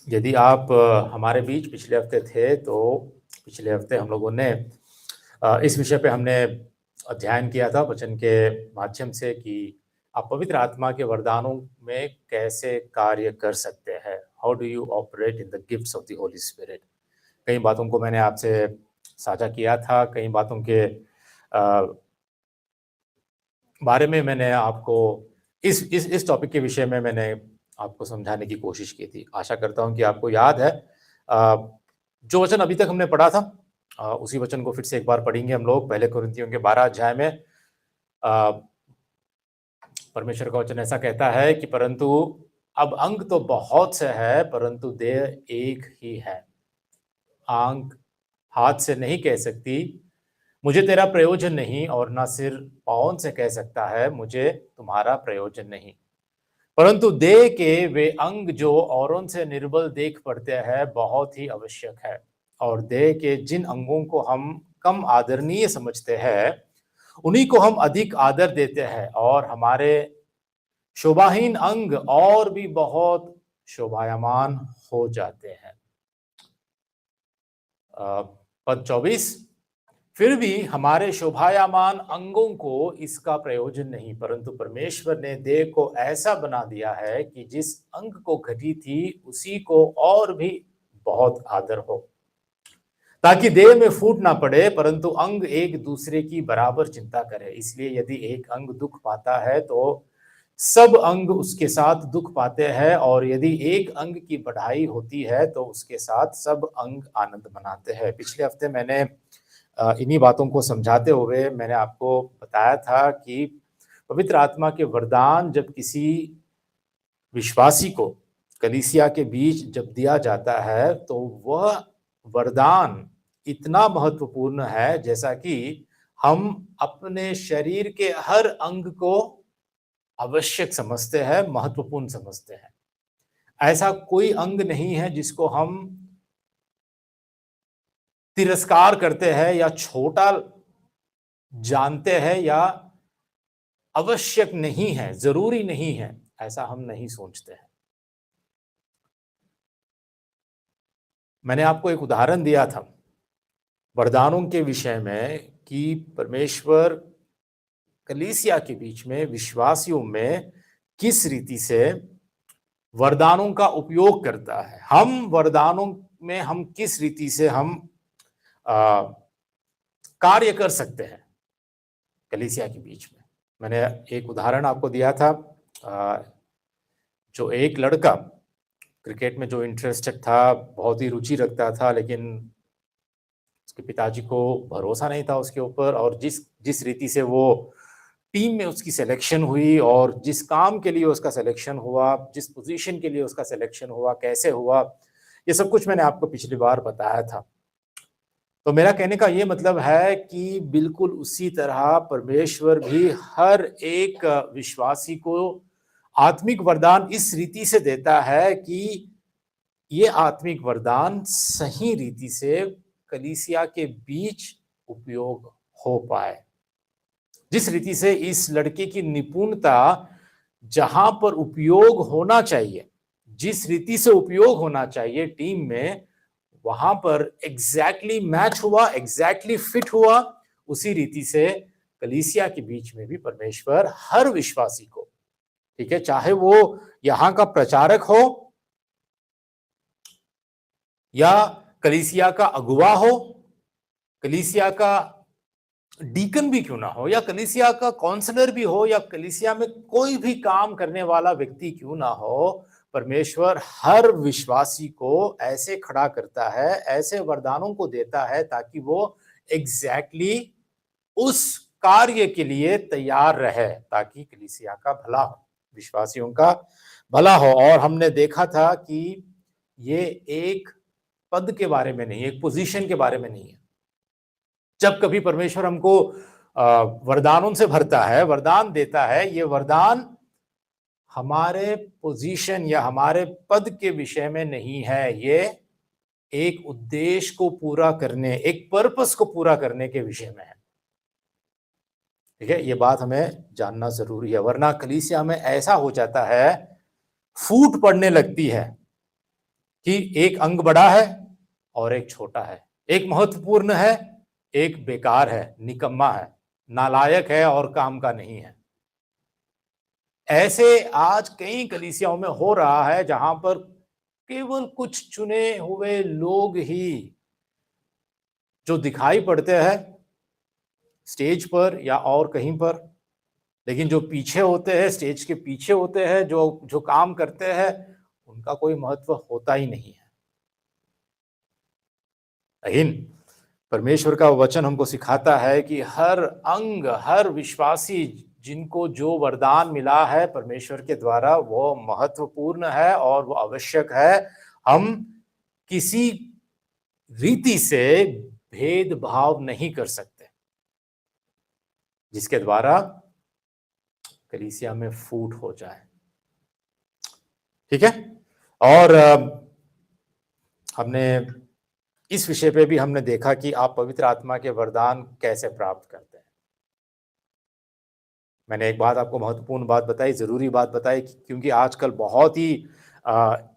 यदि आप हमारे बीच पिछले हफ्ते थे, तो पिछले हफ्ते हम लोगों ने इस विषय पे हमने अध्ययन किया था वचन के माध्यम से कि आप पवित्र आत्मा के वरदानों में कैसे कार्य कर सकते हैं। How do you operate in the gifts of the Holi spirit. कई बातों को मैंने आपसे साझा किया था, कई बातों के बारे में मैंने आपको इस टॉपिक के विषय में मैंने आपको समझाने की कोशिश की थी। आशा करता हूँ कि आपको याद है। जो वचन अभी तक हमने पढ़ा था, उसी वचन को फिर से एक बार पढ़ेंगे हम लोग। पहले कुरिन्थियों के 12 अध्याय में परमेश्वर का वचन ऐसा कहता है कि परंतु अब अंग तो बहुत से है, परंतु देह एक ही है। आंख हाथ से नहीं कह सकती मुझे तेरा प्रयोजन नहीं, और ना सिर पाँव से कह सकता है मुझे तुम्हारा प्रयोजन नहीं। परंतु देह के वे अंग जो औरों से निर्बल देख पड़ते हैं बहुत ही आवश्यक है। और देह के जिन अंगों को हम कम आदरणीय समझते हैं उन्हीं को हम अधिक आदर देते हैं, और हमारे शोभाहीन अंग और भी बहुत शोभायमान हो जाते हैं। पद 24, फिर भी हमारे शोभायमान अंगों को इसका प्रयोजन नहीं, परंतु परमेश्वर ने देह को ऐसा बना दिया है कि जिस अंग को घटी थी उसी को और भी बहुत आदर हो, ताकि देह में फूट ना पड़े, परंतु अंग एक दूसरे की बराबर चिंता करे। इसलिए यदि एक अंग दुख पाता है तो सब अंग उसके साथ दुख पाते हैं, और यदि एक अंग की बढ़ाई होती है तो उसके साथ सब अंग आनंद मनाते हैं। पिछले हफ्ते मैंने इन्हीं बातों को समझाते हुए मैंने आपको बताया था कि पवित्र आत्मा के वरदान जब किसी विश्वासी को कलीसिया के बीच जब दिया जाता है तो वह वरदान इतना महत्वपूर्ण है जैसा कि हम अपने शरीर के हर अंग को आवश्यक समझते हैं, महत्वपूर्ण समझते हैं। ऐसा कोई अंग नहीं है जिसको हम तिरस्कार करते हैं या छोटा जानते हैं या आवश्यक नहीं है, जरूरी नहीं है, ऐसा हम नहीं सोचते हैं। मैंने आपको एक उदाहरण दिया था वरदानों के विषय में कि परमेश्वर कलीसिया के बीच में विश्वासियों में किस रीति से वरदानों का उपयोग करता है। हम वरदानों में हम किस रीति से हम कार्य कर सकते हैं कलीसिया के बीच में। मैंने एक उदाहरण आपको दिया था, जो एक लड़का क्रिकेट में जो इंटरेस्टेड था, बहुत ही रुचि रखता था, लेकिन उसके पिताजी को भरोसा नहीं था उसके ऊपर, और जिस जिस रीति से वो टीम में उसकी सिलेक्शन हुई और जिस काम के लिए उसका सिलेक्शन हुआ, जिस पोजीशन के लिए उसका सिलेक्शन हुआ, कैसे हुआ, ये सब कुछ मैंने आपको पिछली बार बताया था। तो मेरा कहने का ये मतलब है कि बिल्कुल उसी तरह परमेश्वर भी हर एक विश्वासी को आत्मिक वरदान इस रीति से देता है कि ये आत्मिक वरदान सही रीति से कलीसिया के बीच उपयोग हो पाए। जिस रीति से इस लड़के की निपुणता जहां पर उपयोग होना चाहिए, जिस रीति से उपयोग होना चाहिए टीम में, वहां पर एग्जैक्टली मैच हुआ, एग्जैक्टली फिट हुआ। उसी रीति से कलीसिया के बीच में भी परमेश्वर हर विश्वासी को, ठीक है, चाहे वो यहां का प्रचारक हो या कलीसिया का अगुवा हो, कलीसिया का डीकन भी क्यों ना हो, या कलीसिया का काउंसलर भी हो, या कलीसिया में कोई भी काम करने वाला व्यक्ति क्यों ना हो, परमेश्वर हर विश्वासी को ऐसे खड़ा करता है, ऐसे वरदानों को देता है ताकि वो एग्जैक्टली उस कार्य के लिए तैयार रहे, ताकि कलीसिया का भला हो, विश्वासियों का भला हो। और हमने देखा था कि ये एक पद के बारे में नहीं, एक पोजीशन के बारे में नहीं है। जब कभी परमेश्वर हमको वरदानों से भरता है, वरदान देता है, ये वरदान हमारे पोजीशन या हमारे पद के विषय में नहीं है, ये एक उद्देश्य को पूरा करने, एक पर्पस को पूरा करने के विषय में है। ठीक है, ये बात हमें जानना जरूरी है, वरना कलीसिया में ऐसा हो जाता है, फूट पड़ने लगती है कि एक अंग बड़ा है और एक छोटा है, एक महत्वपूर्ण है, एक बेकार है, निकम्मा है, नालायक है और काम का नहीं है। ऐसे आज कई कलीसियाओं में हो रहा है जहां पर केवल कुछ चुने हुए लोग ही जो दिखाई पड़ते हैं स्टेज पर या और कहीं पर, लेकिन जो पीछे होते हैं, स्टेज के पीछे होते हैं, जो जो काम करते हैं, उनका कोई महत्व होता ही नहीं है। लेकिन परमेश्वर का वचन हमको सिखाता है कि हर अंग, हर विश्वासी जिनको जो वरदान मिला है परमेश्वर के द्वारा, वो महत्वपूर्ण है और वो आवश्यक है। हम किसी रीति से भेदभाव नहीं कर सकते जिसके द्वारा कलीसिया में फूट हो जाए। ठीक है। और हमने इस विषय पे भी हमने देखा कि आप पवित्र आत्मा के वरदान कैसे प्राप्त करते हैं। मैंने एक बात आपको महत्वपूर्ण बात बताई, जरूरी बात बताई, क्योंकि आजकल बहुत ही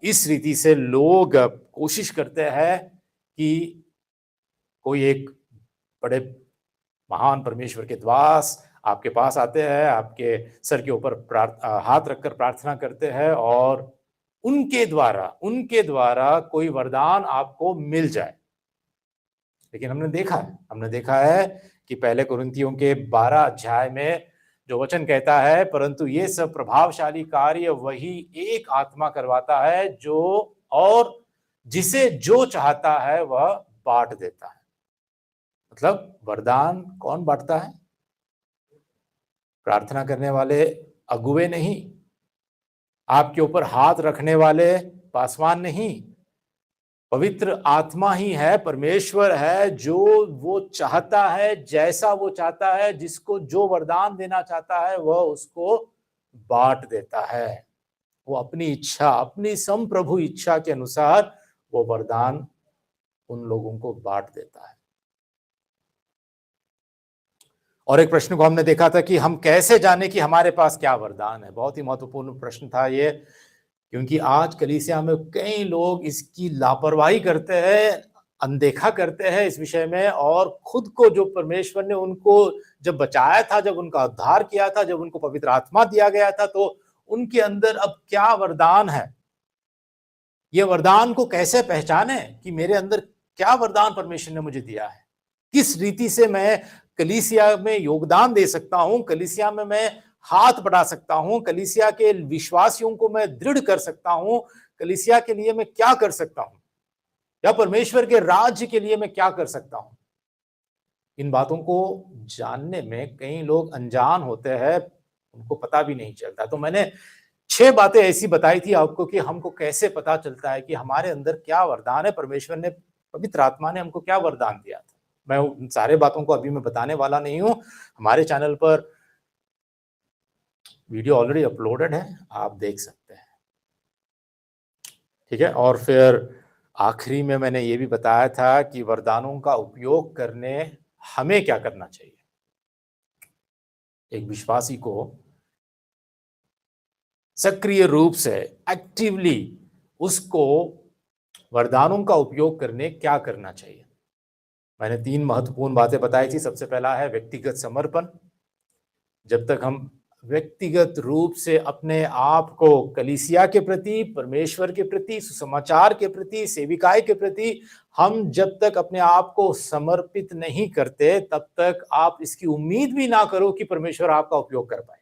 इस रीति से लोग कोशिश करते हैं कि कोई एक बड़े महान परमेश्वर के दास आपके पास आते हैं, आपके सर के ऊपर हाथ रखकर प्रार्थना करते हैं और उनके द्वारा कोई वरदान आपको मिल जाए। लेकिन हमने देखा है कि पहले कुरिन्थियों के 12 अध्याय में जो वचन कहता है, परंतु ये सब प्रभावशाली कार्य वही एक आत्मा करवाता है जो और जिसे जो चाहता है वह बांट देता है। मतलब वरदान कौन बांटता है? प्रार्थना करने वाले अगुवे नहीं, आपके ऊपर हाथ रखने वाले पासवान नहीं, पवित्र आत्मा ही है, परमेश्वर है जो वो चाहता है, जैसा वो चाहता है, जिसको जो वरदान देना चाहता है वह उसको बांट देता है। वो अपनी इच्छा, अपनी संप्रभु इच्छा के अनुसार वो वरदान उन लोगों को बांट देता है। और एक प्रश्न को हमने देखा था कि हम कैसे जाने कि हमारे पास क्या वरदान है। बहुत ही महत्वपूर्ण प्रश्न था ये, क्योंकि आज कलीसिया में कई लोग इसकी लापरवाही करते हैं, अनदेखा करते हैं इस विषय में, और खुद को जो परमेश्वर ने उनको जब बचाया था, जब उनका उद्धार किया था, जब उनको पवित्र आत्मा दिया गया था, तो उनके अंदर अब क्या वरदान है, ये वरदान को कैसे पहचाने कि मेरे अंदर क्या वरदान परमेश्वर ने मुझे दिया है, किस रीति से मैं कलीसिया में योगदान दे सकता हूं, कलीसिया में मैं हाथ बढ़ा सकता हूं, कलीसिया के विश्वासियों को मैं दृढ़ कर सकता हूं, कलीसिया के लिए मैं क्या कर सकता हूं, या परमेश्वर के राज्य के लिए मैं क्या कर सकता हूं। इन बातों को जानने में कई लोग अनजान होते हैं, उनको पता भी नहीं चलता। तो मैंने 6 बातें ऐसी बताई थी आपको कि हमको कैसे पता चलता है कि हमारे अंदर क्या वरदान है, परमेश्वर ने, पवित्र आत्मा ने हमको क्या वरदान दिया था। मैं उन सारे बातों को अभी मैं बताने वाला नहीं हूं। हमारे चैनल पर वीडियो ऑलरेडी अपलोडेड है, आप देख सकते हैं। ठीक है। और फिर आखिरी में मैंने ये भी बताया था कि वरदानों का उपयोग करने हमें क्या करना चाहिए। एक विश्वासी को सक्रिय रूप से, एक्टिवली उसको वरदानों का उपयोग करने क्या करना चाहिए। मैंने 3 महत्वपूर्ण बातें बताई थी। सबसे पहला है व्यक्तिगत समर्पण। जब तक हम व्यक्तिगत रूप से अपने आप को कलीसिया के प्रति, परमेश्वर के प्रति, सुसमाचार के प्रति, सेविकाई के प्रति, हम जब तक अपने आप को समर्पित नहीं करते, तब तक आप इसकी उम्मीद भी ना करो कि परमेश्वर आपका उपयोग कर पाए।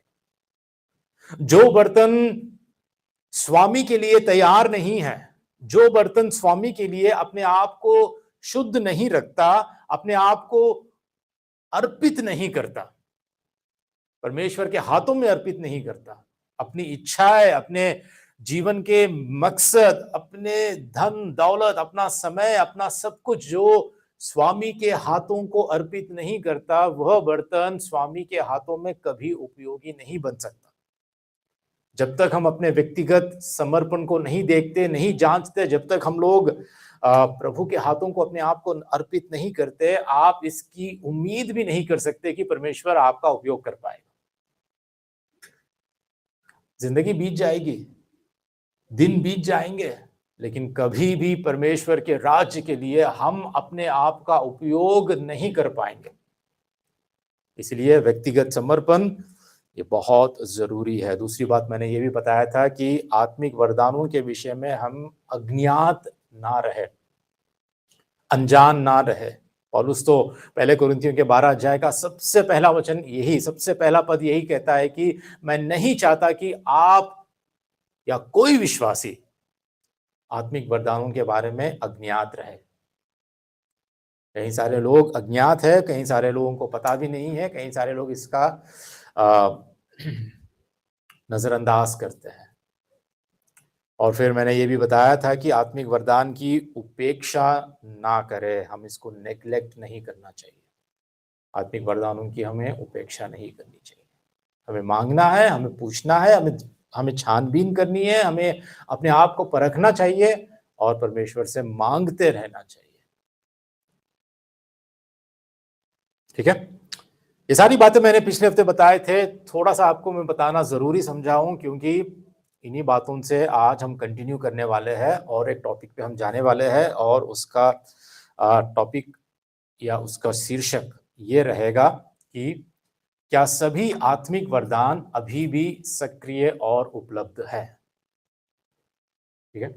जो बर्तन स्वामी के लिए तैयार नहीं है, जो बर्तन स्वामी के लिए अपने आप को शुद्ध नहीं रखता, अपने आप को अर्पित नहीं करता, परमेश्वर के हाथों में अर्पित नहीं करता, अपनी इच्छाएं, अपने जीवन के मकसद, अपने धन दौलत, अपना समय, अपना सब कुछ जो स्वामी के हाथों को अर्पित नहीं करता, वह बर्तन स्वामी के हाथों में कभी उपयोगी नहीं बन सकता। जब तक हम अपने व्यक्तिगत समर्पण को नहीं देखते, नहीं जांचते, जब तक हम लोग प्रभु के हाथों को अपने आप को अर्पित नहीं करते, आप इसकी उम्मीद भी नहीं कर सकते कि परमेश्वर आपका उपयोग कर पाएगा। जिंदगी बीत जाएगी, दिन बीत जाएंगे, लेकिन कभी भी परमेश्वर के राज्य के लिए हम अपने आप का उपयोग नहीं कर पाएंगे। इसलिए व्यक्तिगत समर्पण ये बहुत जरूरी है। दूसरी बात मैंने ये भी बताया था कि आत्मिक वरदानों के विषय में हम अज्ञात ना रहे, अनजान ना रहे। पौलुस तो पहले कुरिन्थियों के 12 अध्याय का सबसे पहला वचन यही, सबसे पहला पद यही कहता है कि मैं नहीं चाहता कि आप या कोई विश्वासी आत्मिक वरदानों के बारे में अज्ञात रहे। कई सारे लोग अज्ञात है, कई सारे लोगों को पता भी नहीं है, कई सारे लोग इसका नजरअंदाज करते हैं। और फिर मैंने ये भी बताया था कि आत्मिक वरदान की उपेक्षा ना करें, हम इसको नेग्लेक्ट नहीं करना चाहिए। आत्मिक वरदानों की हमें उपेक्षा नहीं करनी चाहिए। हमें मांगना है, हमें पूछना है, हमें छानबीन करनी है, हमें अपने आप को परखना चाहिए और परमेश्वर से मांगते रहना चाहिए। ठीक है, ये सारी बातें मैंने पिछले हफ्ते बताए थे, थोड़ा सा आपको मैं बताना जरूरी समझा हूं क्योंकि इन्हीं बातों से आज हम कंटिन्यू करने वाले हैं और एक टॉपिक पे हम जाने वाले हैं और उसका टॉपिक या उसका शीर्षक ये रहेगा कि क्या सभी आत्मिक वरदान अभी भी सक्रिय और उपलब्ध है। ठीक है,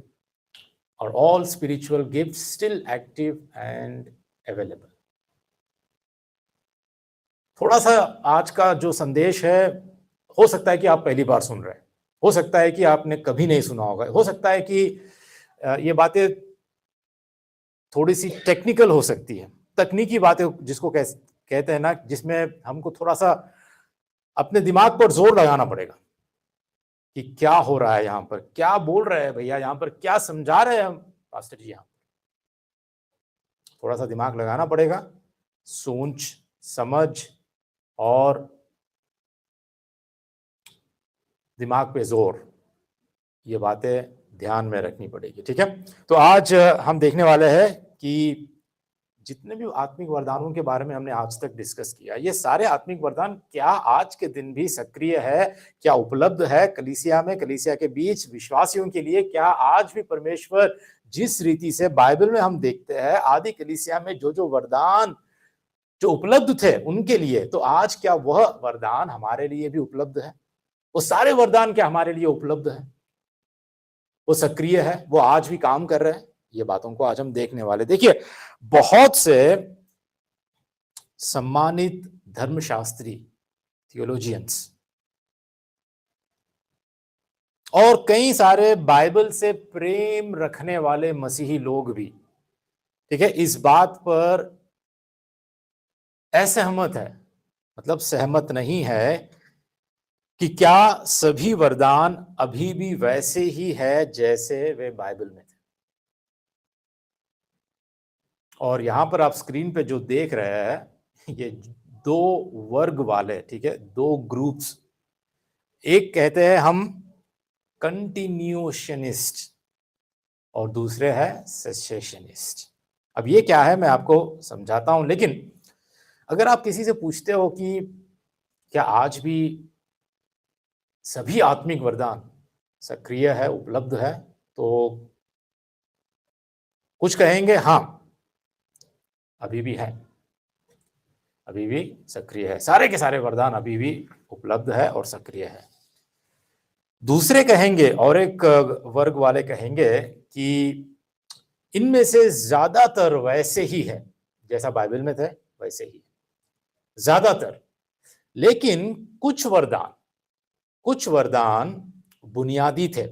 और all spiritual gift still active and available. थोड़ा सा आज का जो संदेश है, हो सकता है कि आप पहली बार सुन रहे हैं, हो सकता है कि आपने कभी नहीं सुना होगा, हो सकता है कि ये बातें थोड़ी सी टेक्निकल हो सकती है, तकनीकी बातें जिसको कहते हैं ना, जिसमें हमको थोड़ा सा अपने दिमाग पर जोर लगाना पड़ेगा कि क्या हो रहा है यहाँ पर, क्या बोल रहे हैं भैया यहाँ पर, क्या समझा रहे हैं हम पास्टर जी। यहाँ थोड़ा सा दिमाग लगाना पड़ेगा, सोच समझ और दिमाग पे जोर, ये बातें ध्यान में रखनी पड़ेगी। ठीक है, तो आज हम देखने वाले हैं कि जितने भी आत्मिक वरदानों के बारे में हमने आज तक डिस्कस किया, ये सारे आत्मिक वरदान क्या आज के दिन भी सक्रिय है, क्या उपलब्ध है कलीसिया में, कलीसिया के बीच विश्वासियों के लिए। क्या आज भी परमेश्वर जिस रीति से बाइबल में हम देखते हैं आदि कलीसिया में जो जो वरदान जो उपलब्ध थे उनके लिए, तो आज क्या वह वरदान हमारे लिए भी उपलब्ध है? वो सारे वरदान क्या हमारे लिए उपलब्ध है? वो सक्रिय है, वो आज भी काम कर रहे हैं? ये बातों को आज हम देखने वाले। देखिए, बहुत से सम्मानित धर्मशास्त्री, थियोलॉजियंस और कई सारे बाइबल से प्रेम रखने वाले मसीही लोग भी, ठीक है, इस बात पर असहमत है, मतलब सहमत नहीं है कि क्या सभी वरदान अभी भी वैसे ही है जैसे वे बाइबल में थे। और यहां पर आप स्क्रीन पे जो देख रहे हैं ये दो वर्ग वाले, ठीक है, दो ग्रुप्स, एक कहते हैं हम कंटिन्यूशनिस्ट और दूसरे है सेसेशनिस्ट। अब ये क्या है मैं आपको समझाता हूं, लेकिन अगर आप किसी से पूछते हो कि क्या आज भी सभी आत्मिक वरदान सक्रिय है, उपलब्ध है, तो कुछ कहेंगे हाँ अभी भी है, अभी भी सक्रिय है, सारे के सारे वरदान अभी भी उपलब्ध है और सक्रिय है। दूसरे कहेंगे, और एक वर्ग वाले कहेंगे कि इनमें से ज्यादातर वैसे ही है जैसा बाइबल में थे, वैसे ही ज्यादातर, लेकिन कुछ वरदान बुनियादी थे,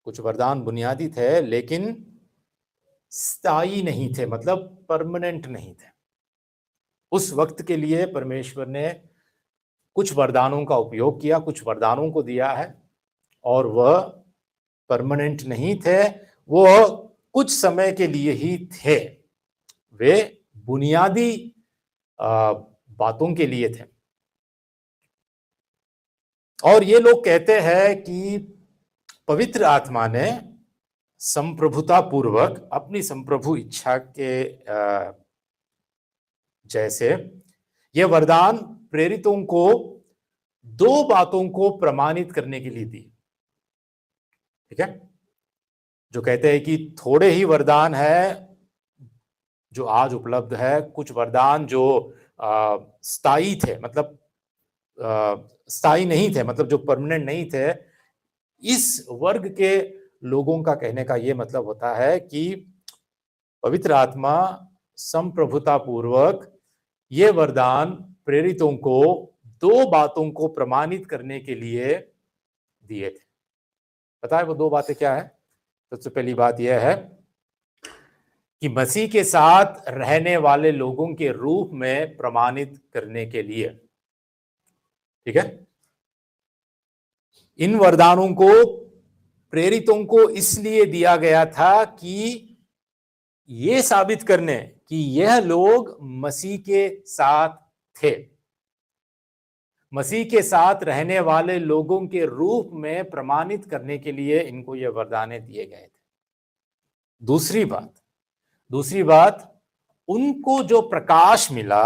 कुछ वरदान बुनियादी थे लेकिन स्थायी नहीं थे, मतलब परमानेंट नहीं थे। उस वक्त के लिए परमेश्वर ने कुछ वरदानों का उपयोग किया, कुछ वरदानों को दिया है और वह परमानेंट नहीं थे, वो कुछ समय के लिए ही थे, वे बुनियादी बातों के लिए थे। और ये लोग कहते हैं कि पवित्र आत्मा ने संप्रभुता पूर्वक अपनी संप्रभु इच्छा के जैसे ये वरदान प्रेरितों को दो बातों को प्रमाणित करने के लिए दी। ठीक है, जो कहते हैं कि थोड़े ही वरदान है जो आज उपलब्ध है, कुछ वरदान जो स्थायी थे, मतलब स्थायी नहीं थे, मतलब जो परमानेंट नहीं थे। इस वर्ग के लोगों का कहने का ये मतलब होता है कि पवित्र आत्मा संप्रभुता पूर्वक ये वरदान प्रेरितों को दो बातों को प्रमाणित करने के लिए दिए थे। पता है वो दो बातें क्या है? सबसे पहली बात यह है कि मसीह के साथ रहने वाले लोगों के रूप में प्रमाणित करने के लिए। ठीक है, इन वरदानों को प्रेरितों को इसलिए दिया गया था कि ये साबित करने कि यह लोग मसीह के साथ थे, मसीह के साथ रहने वाले लोगों के रूप में प्रमाणित करने के लिए इनको ये वरदाने दिए गए थे। दूसरी बात उनको जो प्रकाश मिला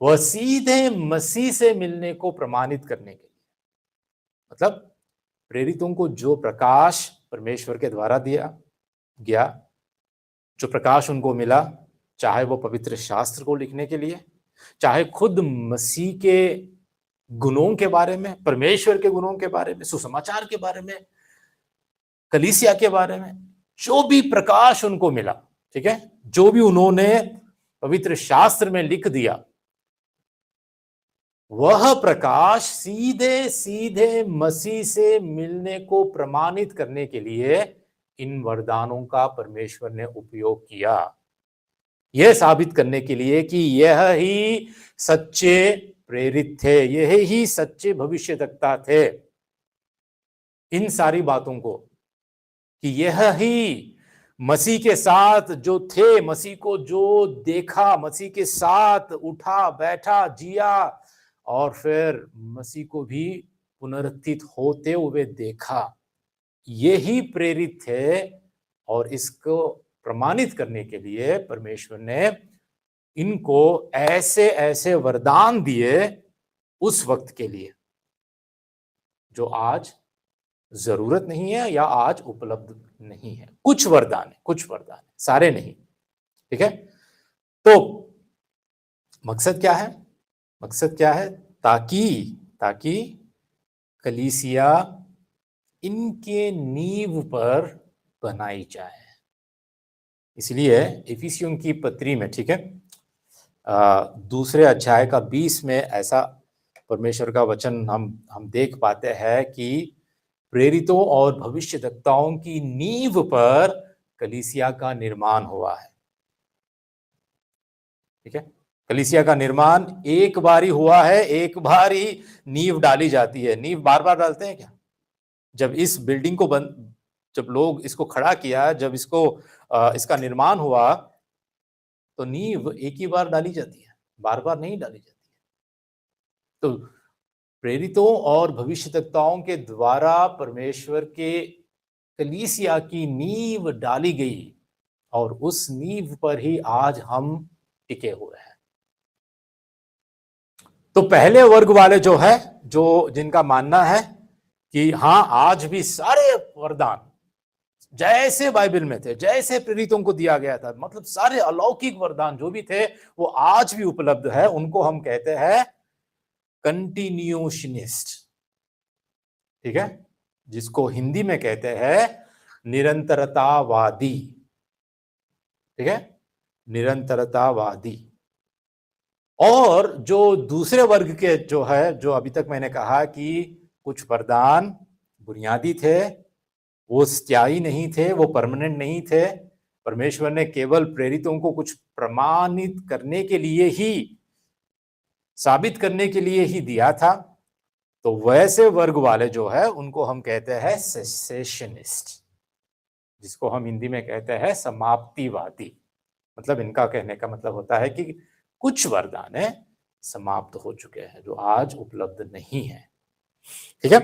वह सीधे मसीह से मिलने को प्रमाणित करने के लिए। मतलब प्रेरितों को जो प्रकाश परमेश्वर के द्वारा दिया गया, जो प्रकाश उनको मिला, चाहे वो पवित्र शास्त्र को लिखने के लिए, चाहे खुद मसीह के गुणों के बारे में, परमेश्वर के गुणों के बारे में, सुसमाचार के बारे में, कलीसिया के बारे में, जो भी प्रकाश उनको मिला, ठीक है, जो भी उन्होंने पवित्र शास्त्र में लिख दिया, वह प्रकाश सीधे सीधे मसीह से मिलने को प्रमाणित करने के लिए इन वरदानों का परमेश्वर ने उपयोग किया, यह साबित करने के लिए कि यह ही सच्चे प्रेरित थे, यह ही सच्चे भविष्यद्वक्ता थे। इन सारी बातों को कि यह ही मसीह के साथ जो थे, मसीह को जो देखा, मसीह के साथ उठा बैठा जिया और फिर मसीह को भी पुनरुत्थित होते हुए देखा, यही प्रेरित थे। और इसको प्रमाणित करने के लिए परमेश्वर ने इनको ऐसे ऐसे वरदान दिए उस वक्त के लिए जो आज जरूरत नहीं है या आज उपलब्ध नहीं है। कुछ वरदान है, सारे नहीं। ठीक है, तो मकसद क्या है? ताकि कलीसिया इनके नींव पर बनाई जाए। इसलिए इफिसियों की पत्री में, ठीक है, दूसरे अध्याय का 20 में ऐसा परमेश्वर का वचन हम देख पाते हैं कि प्रेरितों और भविष्यद्वक्ताओं की नींव पर कलीसिया का निर्माण हुआ है। ठीक है, कलीसिया का निर्माण एक बार ही हुआ है, एक बार ही नींव डाली जाती है। नींव बार बार डालते हैं क्या? जब इस बिल्डिंग को जब लोग इसको खड़ा किया, जब इसका निर्माण हुआ, तो नींव एक ही बार डाली जाती है, बार बार नहीं डाली जाती है। तो प्रेरितों और भविष्यद्वक्ताओं के द्वारा परमेश्वर के कलीसिया की नींव डाली गई और उस नींव पर ही आज हम टिके हुए हैं। तो पहले वर्ग वाले जो है, जिनका मानना है कि हाँ, आज भी सारे वरदान जैसे बाइबल में थे, जैसे प्रेरितों को दिया गया था, मतलब सारे अलौकिक वरदान जो भी थे वो आज भी उपलब्ध है, उनको हम कहते हैं कंटिन्यूशनिस्ट। ठीक है, जिसको हिंदी में कहते हैं निरंतरतावादी। ठीक है, निरंतरतावादी। और जो दूसरे वर्ग के जो है, जो अभी तक मैंने कहा कि कुछ वरदान बुनियादी थे, वो स्थायी नहीं थे, वो परमानेंट नहीं थे, परमेश्वर ने केवल प्रेरितों को कुछ प्रमाणित करने के लिए ही, साबित करने के लिए ही दिया था। तो वैसे वर्ग वाले जो है उनको हम कहते हैं सेसेशनिस्ट, जिसको हम हिंदी में कहते हैं समाप्तिवादी। मतलब इनका कहने का मतलब होता है कि कुछ वरदान समाप्त हो चुके हैं जो आज उपलब्ध नहीं है। ठीक है,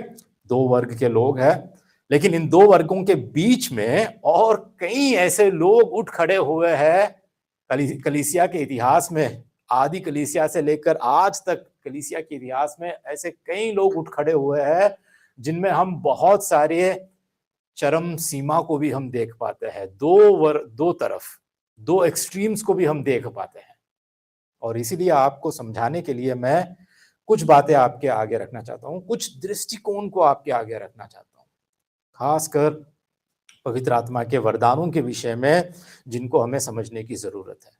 दो वर्ग के लोग हैं, लेकिन इन दो वर्गों के बीच में और कई ऐसे लोग उठ खड़े हुए हैं कलीसिया के इतिहास में। आदि कलीसिया से लेकर आज तक कलीसिया के इतिहास में ऐसे कई लोग उठ खड़े हुए हैं जिनमें हम बहुत सारे चरम सीमा को भी हम देख पाते हैं, दो तरफ, दो एक्सट्रीम्स को भी हम देख पाते हैं। और इसीलिए आपको समझाने के लिए मैं कुछ बातें आपके आगे रखना चाहता हूं, कुछ दृष्टिकोण को आपके आगे रखना चाहता हूं, खासकर पवित्र आत्मा के वरदानों के विषय में, जिनको हमें समझने की जरूरत है।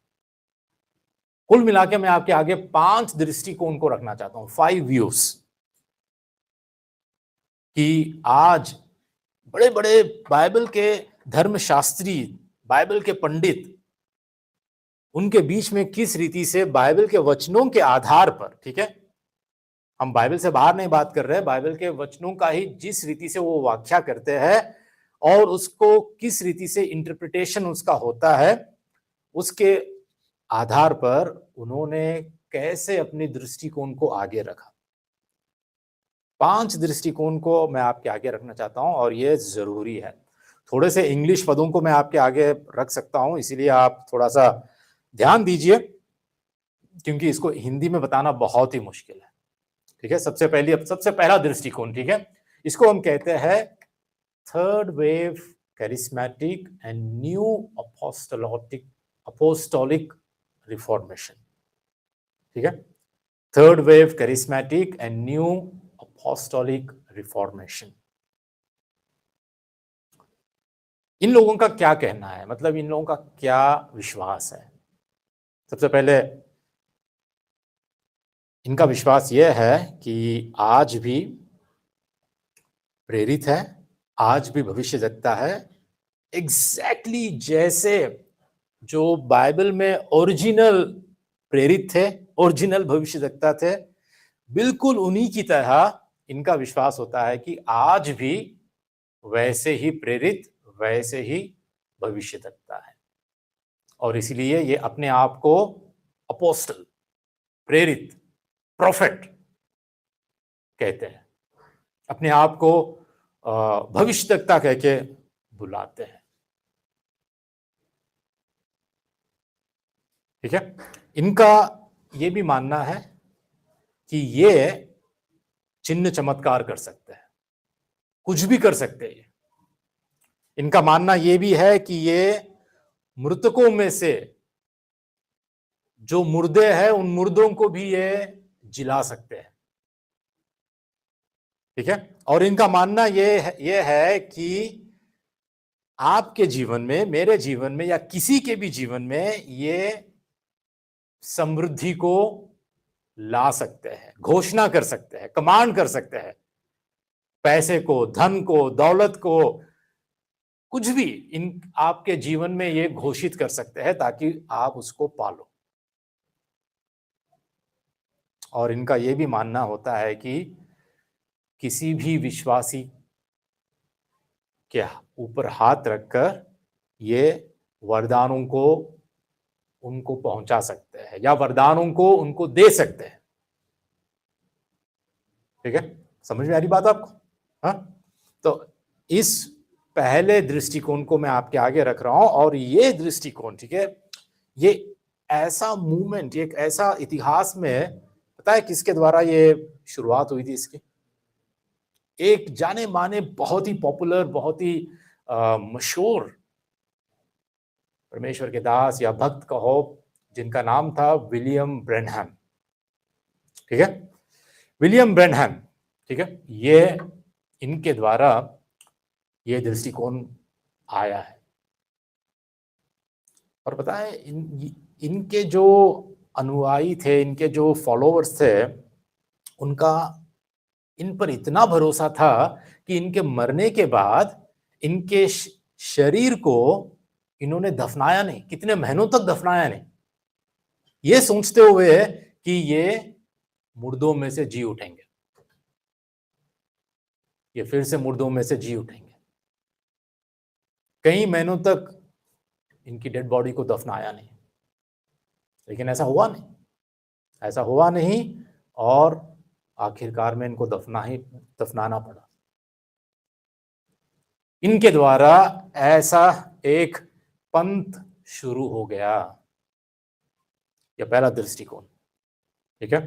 कुल मिला के मैं आपके आगे 5 दृष्टिकोण को रखना चाहता हूं, 5 व्यूज, कि आज बड़े बड़े बाइबल के धर्मशास्त्री, बाइबल के पंडित, उनके बीच में किस रीति से बाइबल के वचनों के आधार पर, ठीक है, हम बाइबल से बाहर नहीं बात कर रहे हैं, बाइबल के वचनों का ही जिस रीति से वो व्याख्या करते हैं और उसको किस रीति से इंटरप्रिटेशन उसका होता है, उसके आधार पर उन्होंने कैसे अपनी दृष्टिकोण को आगे रखा। 5 दृष्टिकोण को मैं आपके आगे रखना चाहता हूं और ये जरूरी है। थोड़े से इंग्लिश पदों को मैं आपके आगे रख सकता हूं, इसीलिए आप थोड़ा सा ध्यान दीजिए, क्योंकि इसको हिंदी में बताना बहुत ही मुश्किल है। ठीक है, सबसे पहला दृष्टिकोण, ठीक है, इसको हम कहते हैं third wave charismatic and new apostolic reformation. ठीक है, third wave charismatic and new apostolic reformation. इन लोगों का क्या कहना है, मतलब इन लोगों का क्या विश्वास है? सबसे पहले इनका विश्वास यह है कि आज भी प्रेरित है, आज भी भविष्य देखता है, एग्जैक्टली जैसे जो बाइबल में ओरिजिनल प्रेरित थे, ओरिजिनल भविष्यवक्ता थे, बिल्कुल उन्हीं की तरह इनका विश्वास होता है कि आज भी वैसे ही प्रेरित, वैसे ही भविष्यवक्ता है। और इसलिए ये अपने आप को अपोस्टल, प्रेरित, प्रोफेट कहते हैं, अपने आप को भविष्यवक्ता कह के बुलाते हैं। ठीक है, इनका ये भी मानना है कि ये चिन्ह चमत्कार कर सकते हैं, कुछ भी कर सकते हैं। इनका मानना ये भी है कि ये मृतकों में से जो मुर्दे हैं, उन मुर्दों को भी ये जिला सकते हैं। ठीक है, और इनका मानना ये है कि आपके जीवन में, मेरे जीवन में, या किसी के भी जीवन में ये समृद्धि को ला सकते हैं, घोषणा कर सकते हैं, कमांड कर सकते हैं, पैसे को, धन को, दौलत को, कुछ भी इन आपके जीवन में ये घोषित कर सकते हैं ताकि आप उसको पालो। और इनका ये भी मानना होता है कि किसी भी विश्वासी के ऊपर हाथ रखकर ये वरदानों को उनको पहुंचा सकते हैं या वरदानों को उनको दे सकते हैं। ठीक है, समझ में आ रही बात आपको? हाँ, तो इस पहले दृष्टिकोण को मैं आपके आगे रख रहा हूं। और ये दृष्टिकोण, ठीक है, ये ऐसा मूवमेंट, एक ऐसा इतिहास में, पता है किसके द्वारा ये शुरुआत हुई थी इसकी? एक जाने माने, बहुत ही पॉपुलर, बहुत ही मशहूर परमेश्वर के दास या भक्त कहो, जिनका नाम था विलियम ब्रेनहम। ठीक है, विलियम ब्रेनहम, ठीक है, ये इनके द्वारा ये दृष्टिकोण आया है। और पता है इनके जो अनुयायी थे, इनके जो फॉलोअर्स थे, उनका इन पर इतना भरोसा था कि इनके मरने के बाद इनके शरीर को इन्होंने दफनाया नहीं, कितने महीनों तक दफनाया नहीं, ये सोचते हुए कि ये मुर्दों में से जी उठेंगे, ये फिर से मुर्दों में से जी उठेंगे। कई महीनों तक इनकी डेड बॉडी को दफनाया नहीं, लेकिन ऐसा हुआ नहीं और आखिरकार में इनको दफनाना पड़ा। इनके द्वारा ऐसा एक पंथ शुरू हो गया। यह पहला दृष्टिकोण। ठीक है,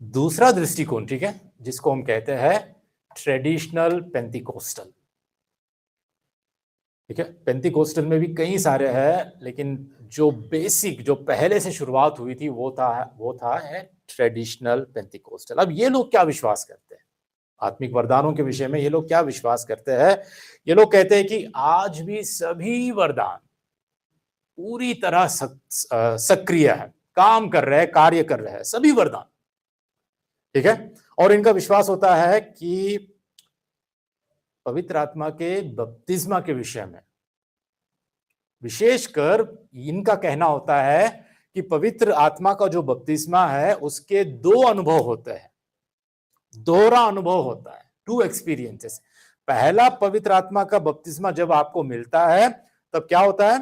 दूसरा दृष्टिकोण, ठीक है, जिसको हम कहते हैं ट्रेडिशनल पेंटिकोस्टल। ठीक है। पेंटिकोस्टल में भी कई सारे हैं, लेकिन जो बेसिक, जो पहले से शुरुआत हुई थी वो था ट्रेडिशनल पेंटिकोस्टल। अब ये लोग क्या विश्वास करते हैं आत्मिक वरदानों के विषय में? ये लोग क्या विश्वास करते हैं? ये लोग कहते हैं कि आज भी सभी वरदान पूरी तरह सक्रिय है, काम कर रहे हैं, कार्य कर रहे हैं, सभी वरदान। ठीक है। और इनका विश्वास होता है कि पवित्र आत्मा के बपतिस्मा के विषय में विशेषकर इनका कहना होता है कि पवित्र आत्मा का जो बपतिस्मा है उसके दो अनुभव होते हैं, दोहरा अनुभव होता है, टू एक्सपीरियंसेस। पहला, पवित्र आत्मा का बपतिस्मा जब आपको मिलता है तब क्या होता है?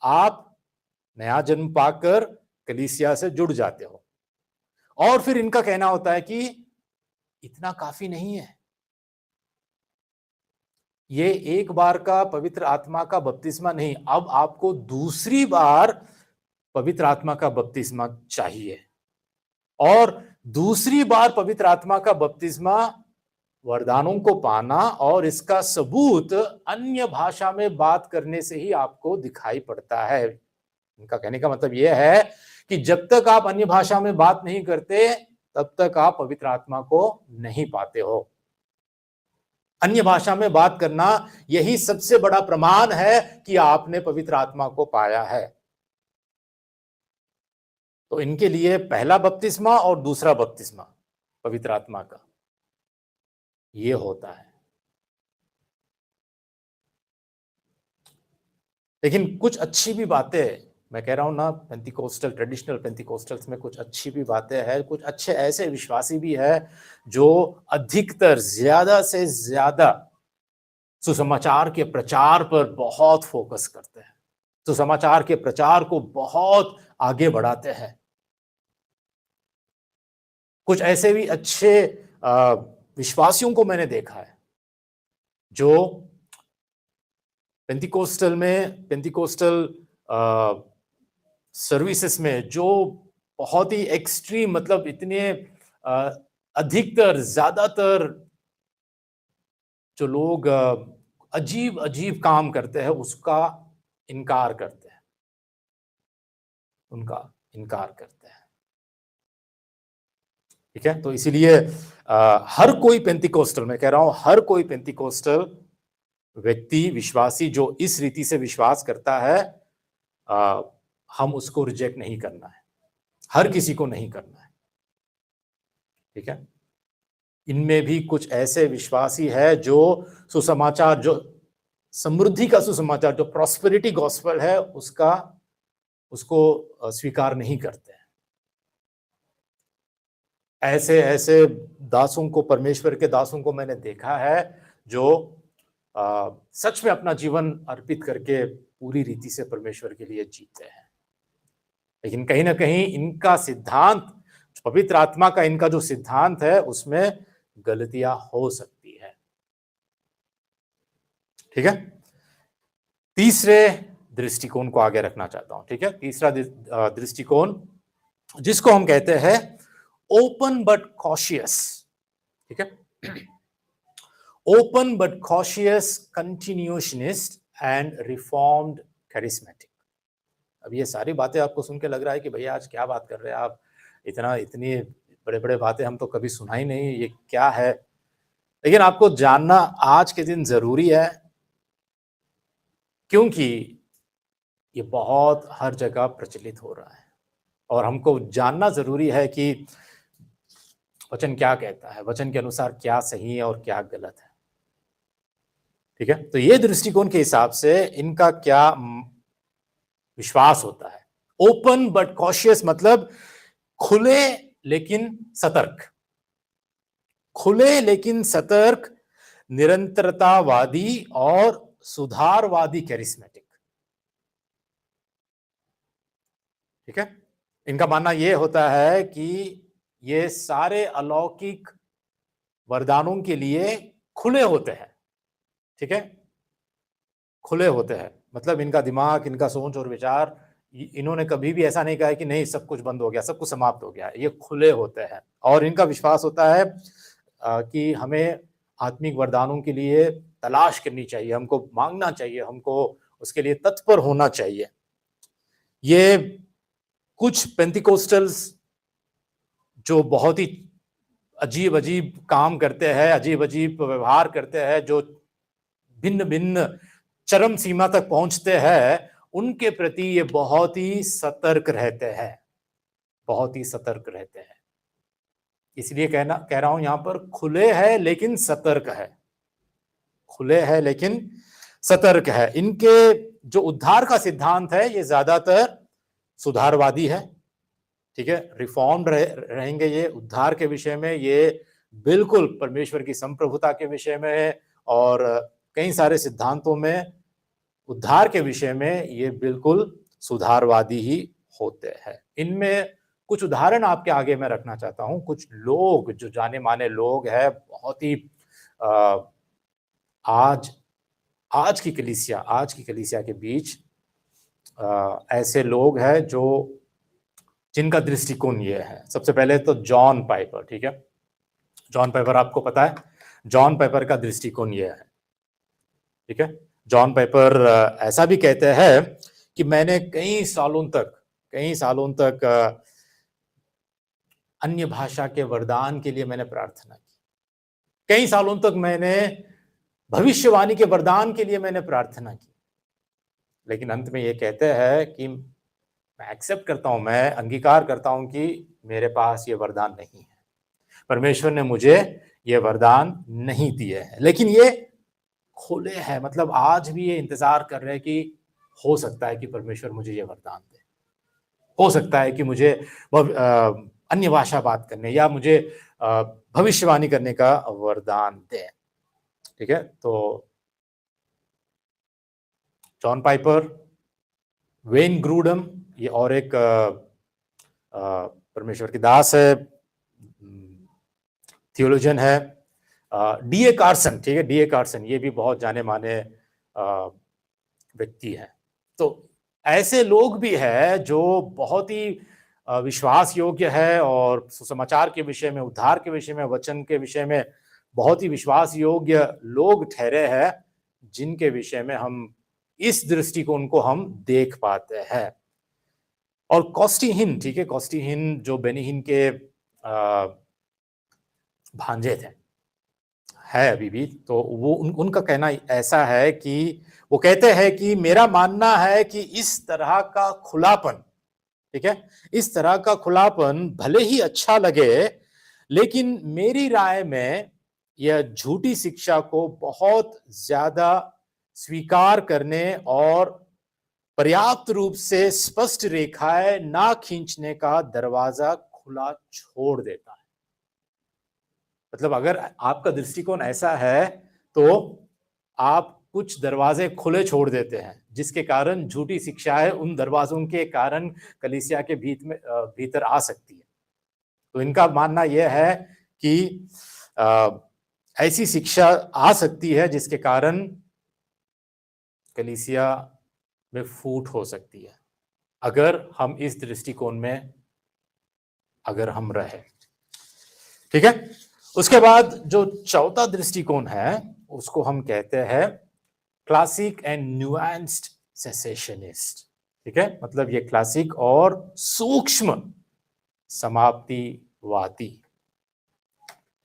आप नया जन्म पाकर कलीसिया से जुड़ जाते हो। और फिर इनका कहना होता है कि इतना काफी नहीं है, ये एक बार का पवित्र आत्मा का बपतिस्मा नहीं, अब आपको दूसरी बार पवित्र आत्मा का बपतिस्मा चाहिए। और दूसरी बार पवित्र आत्मा का बपतिस्मा वरदानों को पाना, और इसका सबूत अन्य भाषा में बात करने से ही आपको दिखाई पड़ता है। इनका कहने का मतलब यह है कि जब तक आप अन्य भाषा में बात नहीं करते तब तक आप पवित्र आत्मा को नहीं पाते हो। अन्य भाषा में बात करना यही सबसे बड़ा प्रमाण है कि आपने पवित्र आत्मा को पाया है। तो इनके लिए पहला बपतिस्मा और दूसरा बपतिस्मा पवित्र आत्मा का ये होता है। लेकिन कुछ अच्छी भी बातें, मैं कह रहा हूं ना, पेंटिकोस्टल, ट्रेडिशनल पेंटिकोस्टल्स में कुछ अच्छी भी बातें हैं, कुछ अच्छे ऐसे विश्वासी भी है जो अधिकतर ज्यादा से ज्यादा सुसमाचार के प्रचार पर बहुत फोकस करते हैं, सुसमाचार के प्रचार को बहुत आगे बढ़ाते हैं। कुछ ऐसे भी अच्छे विश्वासियों को मैंने देखा है जो पेंटिकोस्टल सर्विसेज में जो बहुत ही एक्सट्रीम, मतलब इतने अधिकतर, ज्यादातर जो लोग अजीब अजीब काम करते हैं उसका इनकार करते हैं, उनका इनकार करते हैं। ठीक है। तो इसीलिए हर कोई पेंटिकोस्टल, मैं कह रहा हूं हर कोई पेंटिकोस्टल व्यक्ति, विश्वासी जो इस रीति से विश्वास करता है, हम उसको रिजेक्ट नहीं करना है, हर किसी को नहीं करना है। ठीक है। इनमें भी कुछ ऐसे विश्वासी है जो सुसमाचार, जो समृद्धि का सुसमाचार, जो प्रॉस्पेरिटी गॉस्पेल है, उसको स्वीकार नहीं करते हैं। ऐसे ऐसे दासों को, परमेश्वर के दासों को मैंने देखा है जो सच में अपना जीवन अर्पित करके पूरी रीति से परमेश्वर के लिए जीते हैं। लेकिन कहीं ना कहीं इनका सिद्धांत, पवित्र आत्मा का इनका जो सिद्धांत है, उसमें गलतियां हो सकती है। ठीक है। तीसरे दृष्टिकोण को आगे रखना चाहता हूं। ठीक है। तीसरा दृष्टिकोण जिसको हम कहते हैं ओपन बट कॉशियस। ठीक है। Open but cautious continuationist and reformed charismatic. अब ये सारी बातें आपको सुन के लग रहा है कि भैया आज क्या बात कर रहे हैं आप, इतनी बड़े बड़े बातें हम तो कभी सुना ही नहीं, ये क्या है? लेकिन आपको जानना आज के दिन जरूरी है, क्योंकि ये बहुत हर जगह प्रचलित हो रहा है और हमको जानना जरूरी है कि वचन क्या कहता है, वचन के अनुसार क्या सही है और क्या गलत है। ठीक है। तो ये दृष्टिकोण के हिसाब से इनका क्या विश्वास होता है? ओपन बट कॉशियस मतलब खुले लेकिन सतर्क, खुले लेकिन सतर्क, निरंतरतावादी और सुधारवादी कैरिस्मेटिक। ठीक है। इनका मानना यह होता है कि ये सारे अलौकिक वरदानों के लिए खुले होते हैं। ठीक है। खुले होते हैं मतलब इनका दिमाग, इनका सोच और विचार, इन्होंने कभी भी ऐसा नहीं कहा है कि नहीं सब कुछ बंद हो गया, सब कुछ समाप्त हो गया। ये खुले होते हैं और इनका विश्वास होता है कि हमें आत्मिक वरदानों के लिए तलाश करनी चाहिए, हमको मांगना चाहिए, हमको उसके लिए तत्पर होना चाहिए। ये कुछ पेंटिकोस्टल्स जो बहुत ही अजीब-अजीब काम करते हैं, अजीब-अजीब व्यवहार करते हैं, जो भिन्न-भिन्न चरम सीमा तक पहुंचते हैं, उनके प्रति ये बहुत ही सतर्क रहते हैं, बहुत ही सतर्क रहते हैं। इसलिए कह रहा हूं यहां पर खुले हैं लेकिन सतर्क है, खुले हैं लेकिन सतर्क है। इनके जो उद्धार का सिद्धांत है ये ज्यादातर सुधारवादी है, ठीक है, रिफॉर्म्ड रहेंगे ये उद्धार के विषय में, ये बिल्कुल परमेश्वर की संप्रभुता के विषय में और कई सारे सिद्धांतों में उद्धार के विषय में ये बिल्कुल सुधारवादी ही होते हैं। इनमें कुछ उदाहरण आपके आगे मैं रखना चाहता हूं। कुछ लोग जो जाने माने लोग हैं, बहुत ही आज की कलीसिया के बीच ऐसे लोग हैं जो जिनका दृष्टिकोण ये है। सबसे पहले तो जॉन पाइपर, ठीक है, जॉन पाइपर आपको पता है, जॉन पाइपर का दृष्टिकोण ये है, ठीक है। जॉन पाइपर ऐसा भी कहते हैं कि मैंने कई सालों तक अन्य भाषा के वरदान के लिए मैंने प्रार्थना की, कई सालों तक मैंने भविष्यवाणी के वरदान के लिए मैंने प्रार्थना की, लेकिन अंत में ये कहते हैं कि मैं एक्सेप्ट करता हूं, मैं अंगीकार करता हूं कि मेरे पास ये वरदान नहीं है, परमेश्वर ने मुझे ये वरदान नहीं दिए हैं। लेकिन ये खुले हैं, मतलब आज भी ये इंतजार कर रहे हैं कि हो सकता है कि परमेश्वर मुझे ये वरदान दे, हो सकता है कि मुझे अन्य भाषा बात करने या मुझे भविष्यवाणी करने का वरदान दे, ठीक है। तो जॉन पाइपर, वेन ग्रूडम, ये और एक परमेश्वर की दास है, थियोलॉजियन है, डी.ए. कार्सन, ठीक है, डी.ए. कार्सन, ये भी बहुत जाने माने व्यक्ति है। तो ऐसे लोग भी हैं जो बहुत ही विश्वास योग्य है और सुसमाचार के विषय में, उद्धार के विषय में, वचन के विषय में बहुत ही विश्वास योग्य लोग ठहरे हैं, जिनके विषय में हम इस दृष्टिकोण को हम देख पाते हैं। और कॉस्टिहिन, ठीक है, कॉस्टिहिन जो बेनिहिन के भांजे थे, है अभी भी, तो वो उनका कहना ऐसा है कि वो कहते हैं कि मेरा मानना है कि इस तरह का खुलापन, ठीक है, इस तरह का खुलापन भले ही अच्छा लगे, लेकिन मेरी राय में यह झूठी शिक्षा को बहुत ज्यादा स्वीकार करने और पर्याप्त रूप से स्पष्ट रेखाएं ना खींचने का दरवाजा खुला छोड़ देता है। मतलब अगर आपका दृष्टिकोण ऐसा है तो आप कुछ दरवाजे खुले छोड़ देते हैं, जिसके कारण झूठी शिक्षाएं उन दरवाजों के कारण कलीसिया के भीतर आ सकती है। तो इनका मानना यह है कि ऐसी शिक्षा आ सकती है जिसके कारण कलीसिया में फूट हो सकती है, अगर हम इस दृष्टिकोण में अगर हम रहे, ठीक है। उसके बाद जो चौथा दृष्टिकोण है उसको हम कहते हैं क्लासिक एंड न्यूएंस्ड सेसेशनिस्ट, ठीक है, मतलब ये क्लासिक और सूक्ष्म समाप्तिवादी,